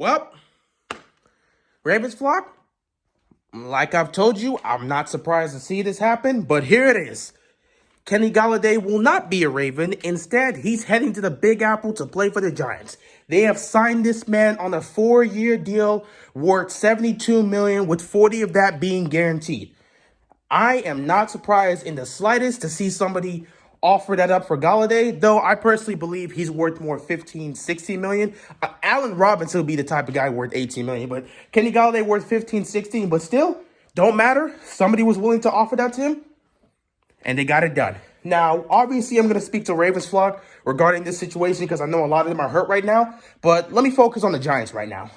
Well, Ravens flock, like I've told you, I'm not surprised to see this happen, but here it is. Kenny Golladay will not be a Raven. Instead, he's heading to the Big Apple to play for the Giants. They have signed this man on a 4-year deal worth $72 million, with 40 of that being guaranteed. I am not surprised in the slightest to see somebody offer that up for Golladay, though I personally believe he's worth more 15, 16 million. Allen Robinson will be the type of guy worth 18 million, but Kenny Golladay worth 15, 16, but still, don't matter. Somebody was willing to offer that to him, and they got it done. Now, obviously, I'm going to speak to Ravens flock regarding this situation because I know a lot of them are hurt right now, but let me focus on the Giants right now.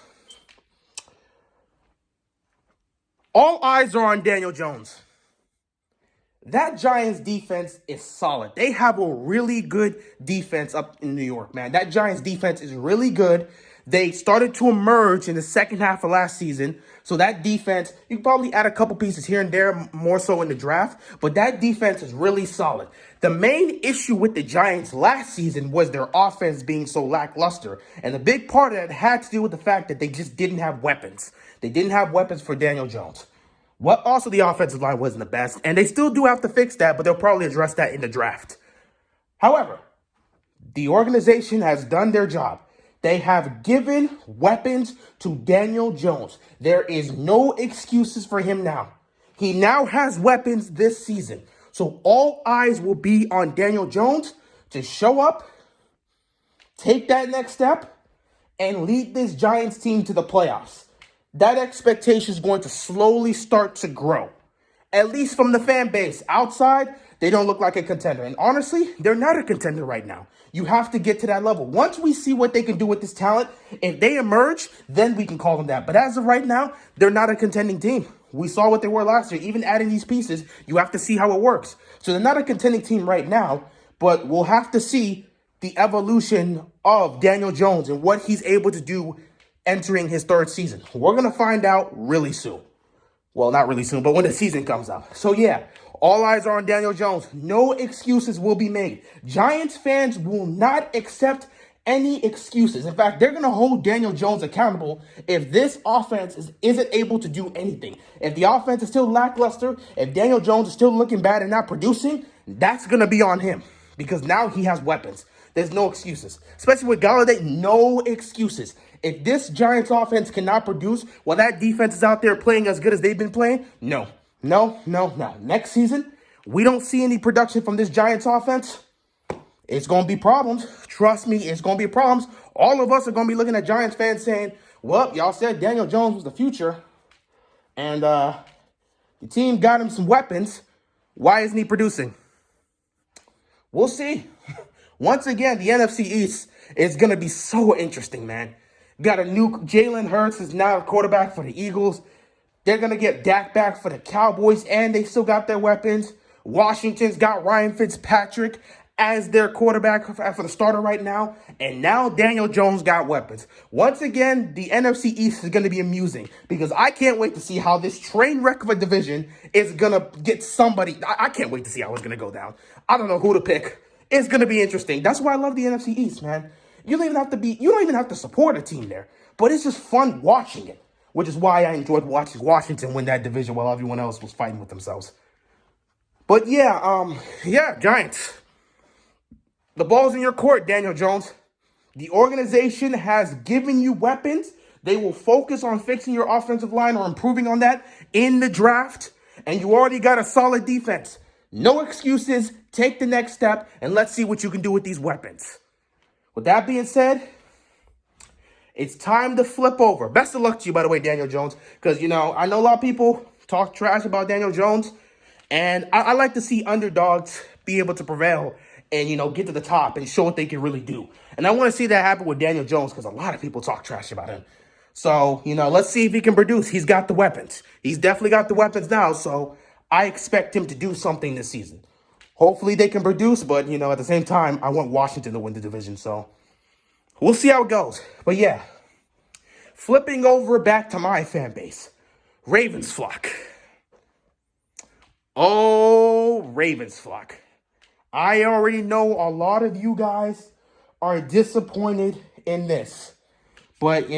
All eyes are on Daniel Jones. That Giants defense is solid. They have a really good defense up in New York, man. That Giants defense is really good. They started to emerge in the second half of last season. So that defense, you can probably add a couple pieces here and there, more so in the draft. But that defense is really solid. The main issue with the Giants last season was their offense being so lackluster. And a big part of that had to do with the fact that they just didn't have weapons. They didn't have weapons for Daniel Jones. Well, also the offensive line wasn't the best, and they still do have to fix that, but they'll probably address that in the draft. However, the organization has done their job. They have given weapons to Daniel Jones. There is no excuses for him now. He now has weapons this season. So all eyes will be on Daniel Jones to show up, take that next step, and lead this Giants team to the playoffs. That expectation is going to slowly start to grow, at least from the fan base. Outside, they don't look like a contender. And honestly, they're not a contender right now. You have to get to that level. Once we see what they can do with this talent, if they emerge, then we can call them that. But as of right now, they're not a contending team. We saw what they were last year. Even adding these pieces, you have to see how it works. So they're not a contending team right now, but we'll have to see the evolution of Daniel Jones and what he's able to do entering his third season. We're going to find out really soon. Well, not really soon, but when the season comes out. So yeah, all eyes are on Daniel Jones. No excuses will be made. Giants fans will not accept any excuses. In fact, they're going to hold Daniel Jones accountable if this offense isn't able to do anything. If the offense is still lackluster, if Daniel Jones is still looking bad and not producing, that's going to be on him because now he has weapons. There's no excuses. Especially with Golladay, no excuses. If this Giants offense cannot produce while that defense is out there playing as good as they've been playing, no. Next season, we don't see any production from this Giants offense. It's going to be problems. Trust me, it's going to be problems. All of us are going to be looking at Giants fans saying, well, y'all said Daniel Jones was the future, and the team got him some weapons. Why isn't he producing? We'll see. Once again, the NFC East is going to be so interesting, man. Got a new Jalen Hurts is now a quarterback for the Eagles. They're going to get Dak back for the Cowboys, and they still got their weapons. Washington's got Ryan Fitzpatrick as their quarterback for the starter right now. And now Daniel Jones got weapons. Once again, the NFC East is going to be amusing because I can't wait to see how this train wreck of a division is going to get somebody. I can't wait to see how it's going to go down. I don't know who to pick. It's going to be interesting. That's why I love the NFC East, man. You don't even have to support a team there, but it's just fun watching it, which is why I enjoyed watching Washington win that division while everyone else was fighting with themselves. But yeah, Giants. The ball's in your court, Daniel Jones. The organization has given you weapons. They will focus on fixing your offensive line or improving on that in the draft, and you already got a solid defense. No excuses. Take the next step, and let's see what you can do with these weapons. With that being said, it's time to flip over. Best of luck to you, by the way, Daniel Jones, because, I know a lot of people talk trash about Daniel Jones, and I like to see underdogs be able to prevail and, get to the top and show what they can really do. And I want to see that happen with Daniel Jones because a lot of people talk trash about him. So, let's see if he can produce. He's got the weapons. He's definitely got the weapons now, so I expect him to do something this season. Hopefully they can produce, but, at the same time, I want Washington to win the division, so we'll see how it goes. But, yeah, flipping over back to my fan base, Ravens flock. Oh, Ravens flock. I already know a lot of you guys are disappointed in this. But,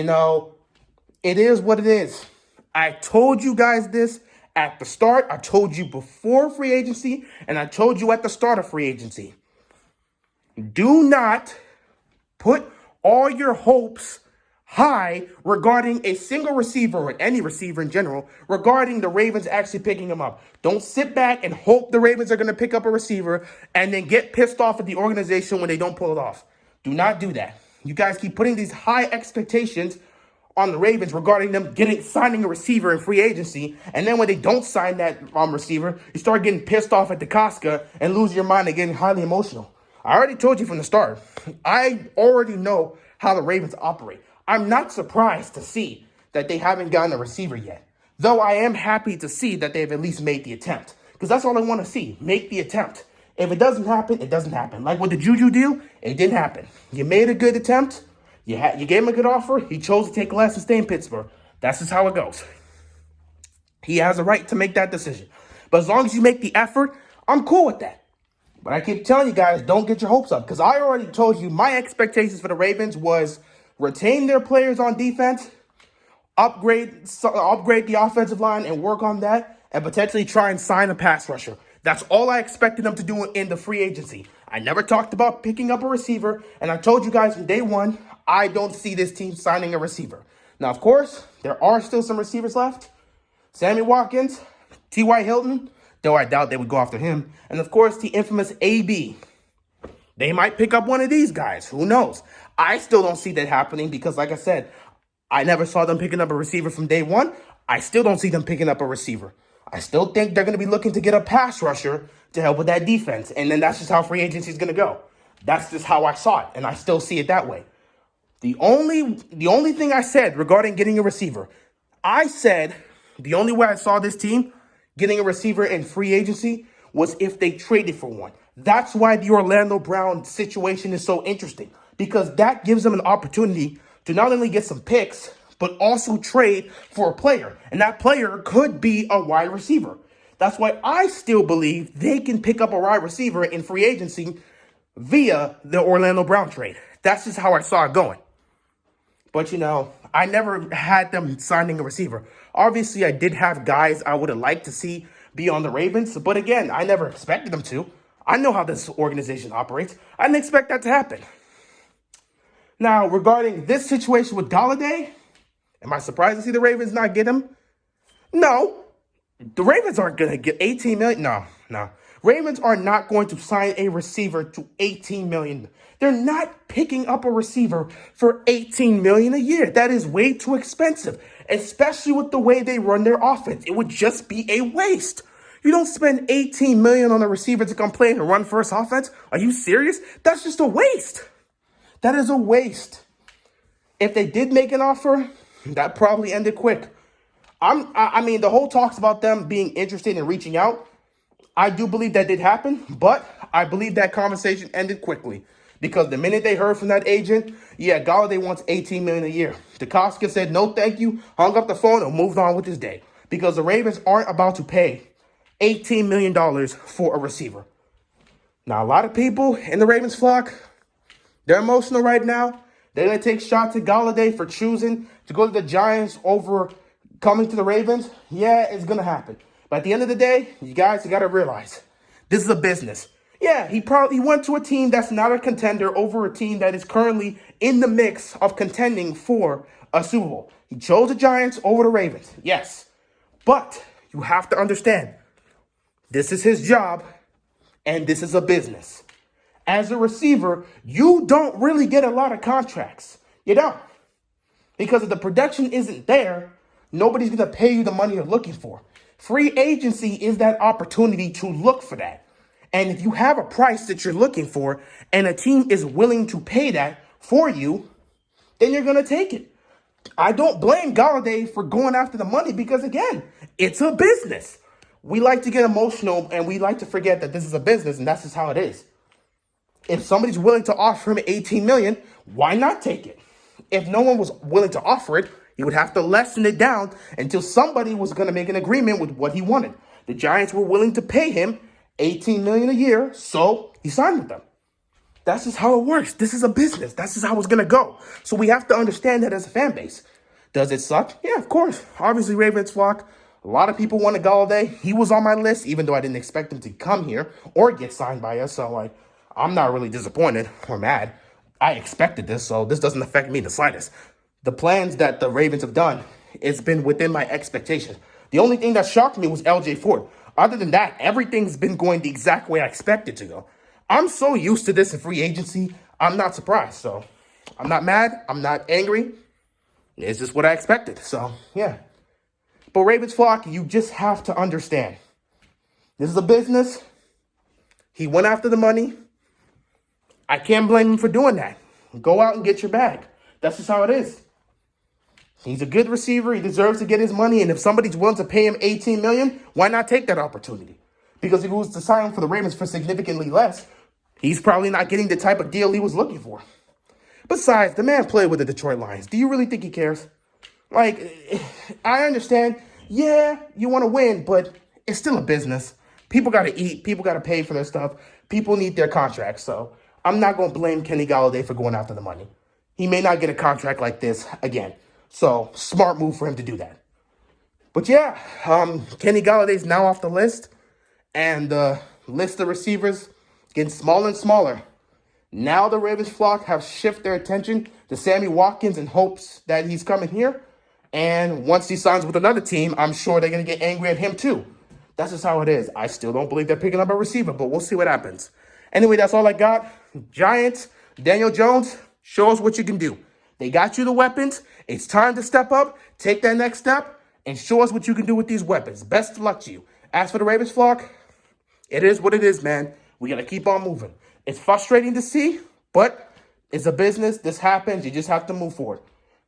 It is what it is. I told you guys this at the start. I told you before free agency, and I told you at the start of free agency. Do not put all your hopes high regarding a single receiver or any receiver in general regarding the Ravens actually picking him up. Don't sit back and hope the Ravens are going to pick up a receiver and then get pissed off at the organization when they don't pull it off. Do not do that. You guys keep putting these high expectations on the Ravens regarding them signing a receiver in free agency, and then when they don't sign that receiver, you start getting pissed off at the Casca and lose your mind and getting highly emotional. I already told you from the start. I already know how the Ravens operate. I'm not surprised to see that they haven't gotten a receiver yet, though I am happy to see that they've at least made the attempt, because that's all I want to see. Make the attempt. If it doesn't happen, it doesn't happen. Like with the Juju deal, it didn't happen. You made a good attempt. You gave him a good offer. He chose to take less and stay in Pittsburgh. That's just how it goes. He has a right to make that decision. But as long as you make the effort, I'm cool with that. But I keep telling you guys, don't get your hopes up, because I already told you my expectations for the Ravens was retain their players on defense, upgrade the offensive line and work on that, and potentially try and sign a pass rusher. That's all I expected them to do in the free agency. I never talked about picking up a receiver, and I told you guys from day one, I don't see this team signing a receiver. Now, of course, there are still some receivers left. Sammy Watkins, T.Y. Hilton, though I doubt they would go after him. And, of course, the infamous A.B. They might pick up one of these guys. Who knows? I still don't see that happening because, like I said, I never saw them picking up a receiver from day one. I still don't see them picking up a receiver. I still think they're going to be looking to get a pass rusher to help with that defense. And then that's just how free agency is going to go. That's just how I saw it, and I still see it that way. The only thing I said regarding getting a receiver, I said the only way I saw this team getting a receiver in free agency was if they traded for one. That's why the Orlando Brown situation is so interesting, because that gives them an opportunity to not only get some picks, but also trade for a player. And that player could be a wide receiver. That's why I still believe they can pick up a wide receiver in free agency via the Orlando Brown trade. That's just how I saw it going. But, I never had them signing a receiver. Obviously, I did have guys I would have liked to see be on the Ravens. But again, I never expected them to. I know how this organization operates. I didn't expect that to happen. Now, regarding this situation with Golladay, am I surprised to see the Ravens not get him? No. The Ravens aren't going to get $18 million. No. Ravens are not going to sign a receiver to $18 million. They're not picking up a receiver for $18 million a year. That is way too expensive, especially with the way they run their offense. It would just be a waste. You don't spend $18 million on a receiver to come play and run first offense. Are you serious? That's just a waste. That is a waste. If they did make an offer, that probably ended quick. The whole talks about them being interested in reaching out, I do believe that did happen, but I believe that conversation ended quickly. Because the minute they heard from that agent, Golladay wants $18 million a year. Dukoska said no thank you, hung up the phone, and moved on with his day. Because the Ravens aren't about to pay $18 million for a receiver. Now, a lot of people in the Ravens flock, they're emotional right now. They're going to take shots at Golladay for choosing to go to the Giants over coming to the Ravens. Yeah, it's going to happen. But at the end of the day, you guys got to realize, this is a business. Yeah, he went to a team that's not a contender over a team that is currently in the mix of contending for a Super Bowl. He chose the Giants over the Ravens, yes. But you have to understand, this is his job, and this is a business. As a receiver, you don't really get a lot of contracts. You don't. Because if the production isn't there, nobody's going to pay you the money you're looking for. Free agency is that opportunity to look for that. And if you have a price that you're looking for and a team is willing to pay that for you, then you're going to take it. I don't blame Golladay for going after the money because, again, it's a business. We like to get emotional and we like to forget that this is a business and that's just how it is. If somebody's willing to offer him $18 million, why not take it? If no one was willing to offer it, he would have to lessen it down until somebody was going to make an agreement with what he wanted. The Giants were willing to pay him $18 million a year, so he signed with them. That's just how it works. This is a business. That's just how it's going to go. So we have to understand that as a fan base. Does it suck? Yeah, of course. Obviously, Ravens flock. A lot of people wanted Golladay. He was on my list, even though I didn't expect him to come here or get signed by us. So, like, I'm not really disappointed or mad. I expected this, so this doesn't affect me the slightest. The plans that the Ravens have done, it's been within my expectations. The only thing that shocked me was LJ Ford. Other than that, everything's been going the exact way I expected to go. I'm so used to this in free agency, I'm not surprised. So, I'm not mad. I'm not angry. It's just what I expected. So, yeah. But Ravens flock, you just have to understand. This is a business. He went after the money. I can't blame him for doing that. Go out and get your bag. That's just how it is. He's a good receiver. He deserves to get his money. And if somebody's willing to pay him $18 million, why not take that opportunity? Because if he was to sign for the Ravens for significantly less, he's probably not getting the type of deal he was looking for. Besides, the man played with the Detroit Lions. Do you really think he cares? Like, I understand. Yeah, you want to win, but it's still a business. People got to eat. People got to pay for their stuff. People need their contracts. So I'm not going to blame Kenny Golladay for going after the money. He may not get a contract like this again. So smart move for him to do that. But yeah, Kenny Galladay's now off the list. And the list of receivers getting smaller and smaller. Now the Ravens flock have shifted their attention to Sammy Watkins in hopes that he's coming here. And once he signs with another team, I'm sure they're going to get angry at him too. That's just how it is. I still don't believe they're picking up a receiver, but we'll see what happens. Anyway, that's all I got. Giants, Daniel Jones, show us what you can do. They got you the weapons. It's time to step up, take that next step, and show us what you can do with these weapons. Best of luck to you. As for the Ravens flock, it is what it is, man. We got to keep on moving. It's frustrating to see, but it's a business. This happens. You just have to move forward.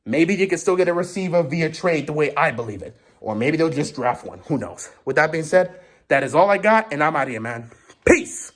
Maybe you can still get a receiver via trade the way I believe it. Or maybe they'll just draft one. Who knows? With that being said, that is all I got, and I'm out of here, man. Peace.